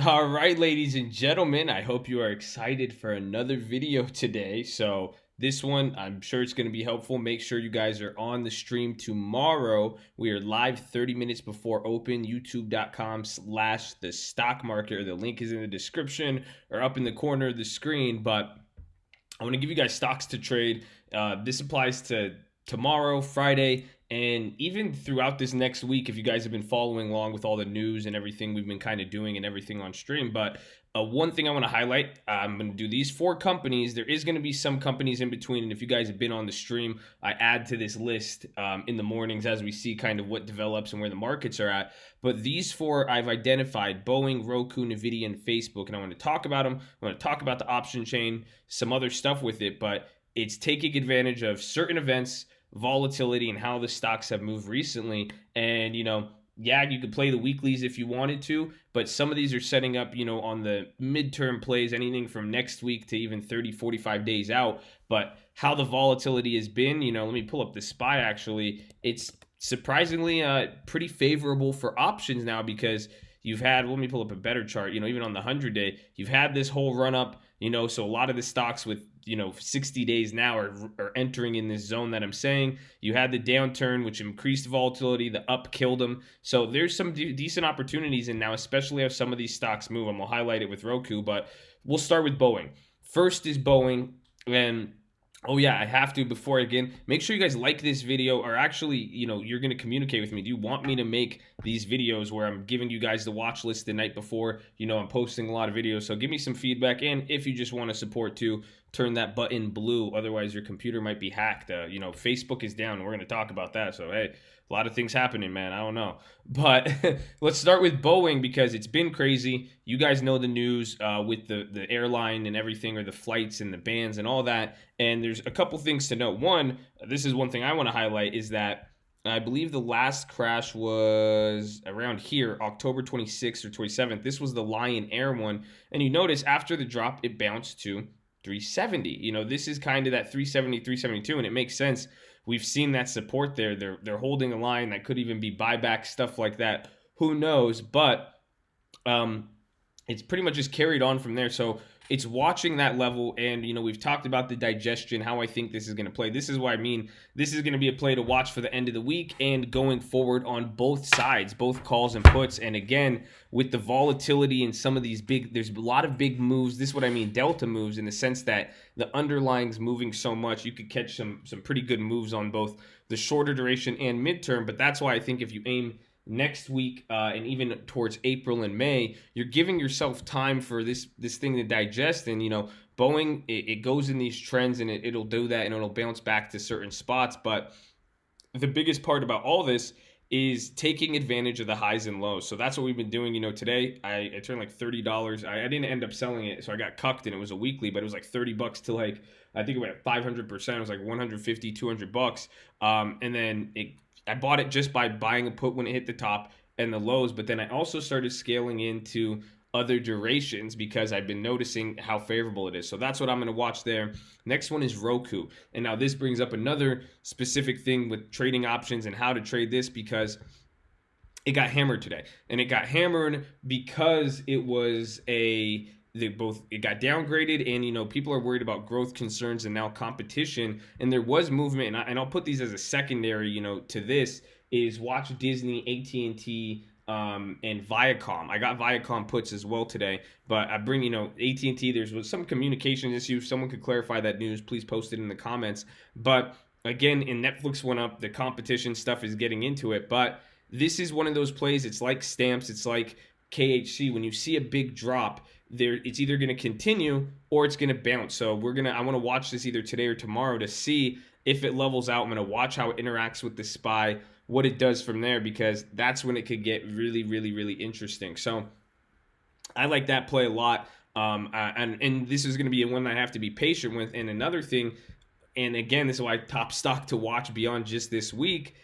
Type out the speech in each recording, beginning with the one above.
All right, ladies and gentlemen, I hope you are excited for another video today. So, this one, I'm sure it's going to be helpful. Make sure you guys are on the stream tomorrow. We are live 30 minutes before open, youtube.com/the stock market. The link is in the description or up in the corner of the screen. But I want to give you guys stocks to trade. This applies to tomorrow, Friday, and even throughout this next week if you guys have been following along with all the news and everything we've been kind of doing and everything on stream. But one thing I want to highlight, I'm going to do these four companies. There is going to be some companies in between, and if you guys have been on the stream, I add to this list in the mornings as we see kind of what develops and where the markets are at. But these four I've identified: Boeing, Roku, Nvidia, and Facebook, and I want to talk about them. I want to talk about the option chain, some other stuff with it, but it's taking advantage of certain events, volatility, and how the stocks have moved recently. And yeah, you could play the weeklies if you wanted to, but some of these are setting up, on the midterm plays, anything from next week to even 30, 45 days out. But how the volatility has been, let me pull up the SPY actually. It's surprisingly pretty favorable for options now, because you've had, let me pull up a better chart, even on the 100-day, you've had this whole run up, so a lot of the stocks with 60 days now are entering in this zone that I'm saying. You had the downturn, which increased volatility. The up killed them. So there's some decent opportunities in now, especially as some of these stocks move. I'm going to highlight it with Roku, but we'll start with Boeing. First is Boeing. And oh yeah, I have to, before again, make sure you guys like this video, or actually, you're going to communicate with me. Do you want me to make these videos where I'm giving you guys the watch list the night before? I'm posting a lot of videos, so give me some feedback. And if you just want to support too, turn that button blue. Otherwise, your computer might be hacked. Facebook is down. We're going to talk about that. So, hey, a lot of things happening, man. I don't know. But let's start with Boeing, because it's been crazy. You guys know the news with the airline and everything, or the flights and the bans and all that. And there's a couple things to note. One, this is one thing I want to highlight, is that I believe the last crash was around here, October 26th or 27th. This was the Lion Air one. And you notice after the drop, it bounced to 370. This is kind of that 370, 372, and it makes sense. We've seen that support there. They're holding a line that could even be buyback, stuff like that. Who knows? But it's pretty much just carried on from there. So it's watching that level, and we've talked about the digestion, how I think this is going to play. This is why I mean this is going to be a play to watch for the end of the week and going forward on both sides, both calls and puts. And again, with the volatility and some of these there's a lot of big moves. This is what I mean, delta moves, in the sense that the underlying's moving so much, you could catch some pretty good moves on both the shorter duration and midterm. But that's why I think if you aim next week and even towards April and May, you're giving yourself time for this thing to digest. And Boeing, it goes in these trends, and it'll do that, and it'll bounce back to certain spots. But the biggest part about all this is taking advantage of the highs and lows. So that's what we've been doing. Today I turned like $30. I didn't end up selling it, so I got cucked, and it was a weekly, but it was like $30 to, like, I think it went 500%. It was like 150, $200. And then I bought it just by buying a put when it hit the top and the lows. But then I also started scaling into other durations, because I've been noticing how favorable it is. So that's what I'm going to watch there. Next one is Roku. And now this brings up another specific thing with trading options and how to trade this, because it got hammered today. And it got hammered because it was it got downgraded, and people are worried about growth concerns and now competition, and there was movement. And I'll put these as a secondary to this, is watch Disney, AT&T, and Viacom. I got Viacom puts as well today, but I bring AT&T. There's some communication issue. If someone could clarify that news, please post it in the comments. But again, in Netflix went up, the competition stuff is getting into it. But this is one of those plays. It's like stamps, it's like KHC. When you see a big drop there, it's either going to continue or it's going to bounce. So I want to watch this either today or tomorrow to see if it levels out. I'm going to watch how it interacts with the SPY, what it does from there, because that's when it could get really, really, really interesting. So I like that play a lot. And this is going to be one that I have to be patient with. And another thing, and again, this is why top stock to watch beyond just this week,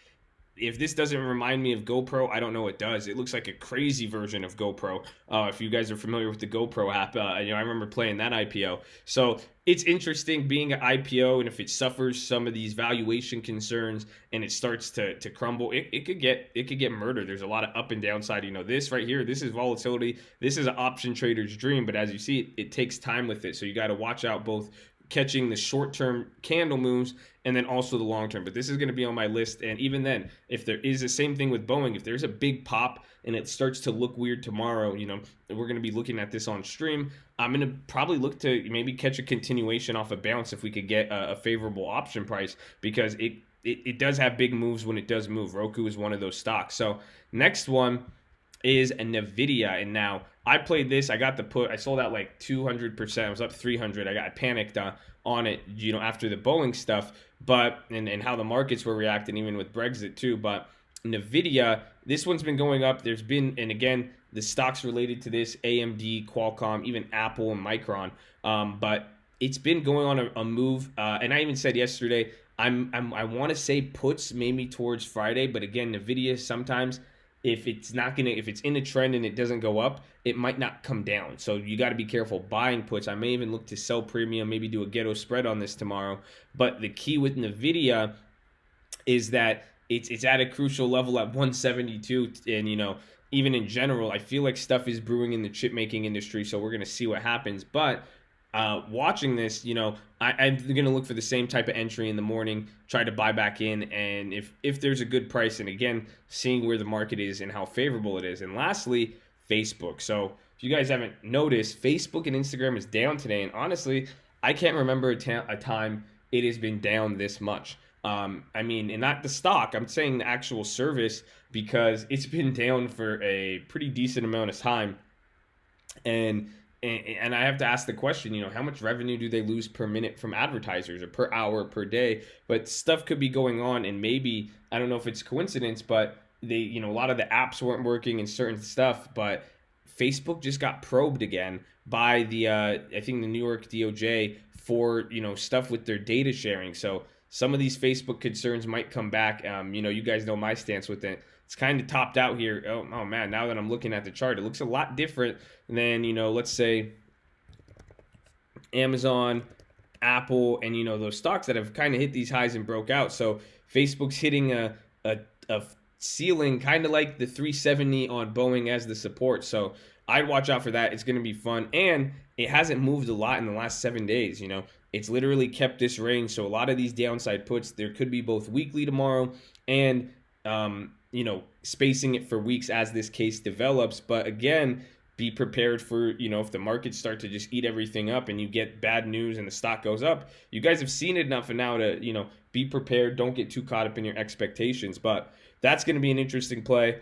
if this doesn't remind me of GoPro, I don't know what does. It looks like a crazy version of GoPro. If you guys are familiar with the GoPro app, I remember playing that IPO. So it's interesting being an IPO, and if it suffers some of these valuation concerns and it starts to crumble, it could get murdered. There's a lot of up and downside. This right here, this is volatility. This is an option trader's dream, but as you see, it takes time with it. So you got to watch out both catching the short-term candle moves and then also the long-term. But this is going to be on my list. And even then, if there is the same thing with Boeing, if there's a big pop and it starts to look weird tomorrow, we're going to be looking at this on stream. I'm going to probably look to maybe catch a continuation off a bounce if we could get a favorable option price, because it does have big moves when it does move. Roku is one of those stocks. So next one is a NVIDIA. And now I played this. I got the put. I sold out like 200%. I was up 300. I panicked on it, after the Boeing stuff, but and how the markets were reacting, even with Brexit too. But NVIDIA, this one's been going up. There's been, and again, the stocks related to this, AMD, Qualcomm, even Apple and Micron. But it's been going on a move. And I even said yesterday, I want to say puts maybe towards Friday, but again, NVIDIA sometimes, if it's in a trend and it doesn't go up, it might not come down. So you got to be careful buying puts. I may even look to sell premium, maybe do a ghetto spread on this tomorrow. But the key with NVIDIA is that it's at a crucial level at 172, and even in general, I feel like stuff is brewing in the chip making industry. So we're gonna see what happens. But watching this, I'm going to look for the same type of entry in the morning, try to buy back in, and if there's a good price, and again, seeing where the market is and how favorable it is. And lastly, Facebook. So if you guys haven't noticed, Facebook and Instagram is down today, and honestly, I can't remember a time it has been down this much. And not the stock, I'm saying the actual service, because it's been down for a pretty decent amount of time. And I have to ask the question, how much revenue do they lose per minute from advertisers, or per hour, per day? But stuff could be going on, and maybe, I don't know if it's coincidence, but they, a lot of the apps weren't working and certain stuff, but Facebook just got probed again by the, I think the New York DOJ for, stuff with their data sharing. So some of these Facebook concerns might come back. You guys know my stance with it. It's kind of topped out here. Oh man, now that I'm looking at the chart, it looks a lot different than, let's say Amazon, Apple, and those stocks that have kind of hit these highs and broke out. So Facebook's hitting a ceiling, kind of like the 370 on Boeing as the support. So I'd watch out for that. It's going to be fun, and it hasn't moved a lot in the last 7 days. It's literally kept this range. So a lot of these downside puts, there could be both weekly tomorrow and spacing it for weeks as this case develops. But again, be prepared for, if the markets start to just eat everything up and you get bad news and the stock goes up. You guys have seen it enough now to, be prepared. Don't get too caught up in your expectations. But that's going to be an interesting play.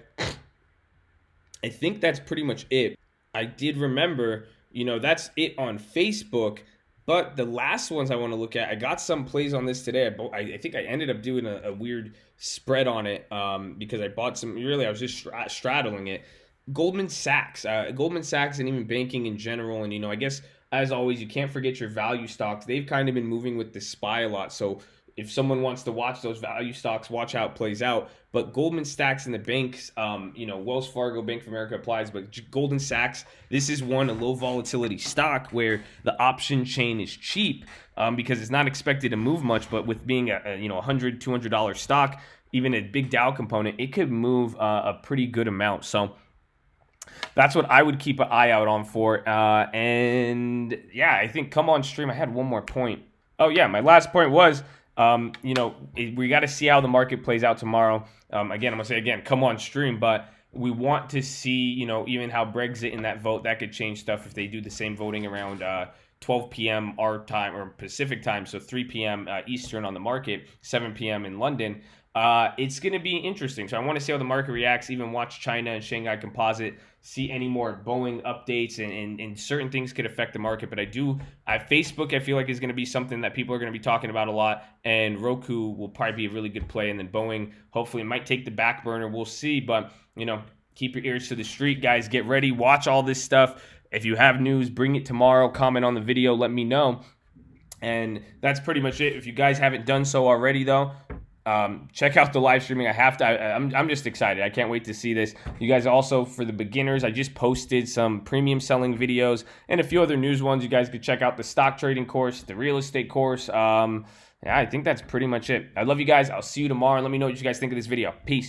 I think that's pretty much it. I did remember, that's it on Facebook. But the last ones I want to look at, I got some plays on this today. I think I ended up doing a weird spread on it because I bought some. Really, I was just straddling it. Goldman Sachs and even banking in general. And, I guess, as always, you can't forget your value stocks. They've kind of been moving with the SPY a lot. So if someone wants to watch those value stocks, watch how it plays out. But Goldman Sachs and the banks, Wells Fargo, Bank of America applies, but Goldman Sachs, this is a low volatility stock where the option chain is cheap because it's not expected to move much. But with being a $100, $200 stock, even a big Dow component, it could move a pretty good amount. So that's what I would keep an eye out on for. And yeah, I think come on stream. I had one more point. Oh yeah, my last point was, we got to see how the market plays out tomorrow. Again, I'm gonna say again, come on stream, but we want to see, even how Brexit in that vote, that could change stuff if they do the same voting around 12 p.m. our time or Pacific time, so 3 p.m. Eastern on the market, 7 p.m. in London. It's going to be interesting. So I want to see how the market reacts, even watch China and Shanghai Composite, see any more Boeing updates, and certain things could affect the market. But Facebook, I feel like, is going to be something that people are going to be talking about a lot, and Roku will probably be a really good play. And then Boeing, hopefully, might take the back burner. We'll see. But, keep your ears to the street, guys. Get ready. Watch all this stuff. If you have news, bring it tomorrow. Comment on the video. Let me know. And that's pretty much it. If you guys haven't done so already, though, Check out the live streaming. I'm just excited. I can't wait to see this. You guys also, for the beginners, I just posted some premium selling videos and a few other news ones. You guys could check out the stock trading course, the real estate course. Yeah, I think that's pretty much it. I love you guys. I'll see you tomorrow. Let me know what you guys think of this video. Peace.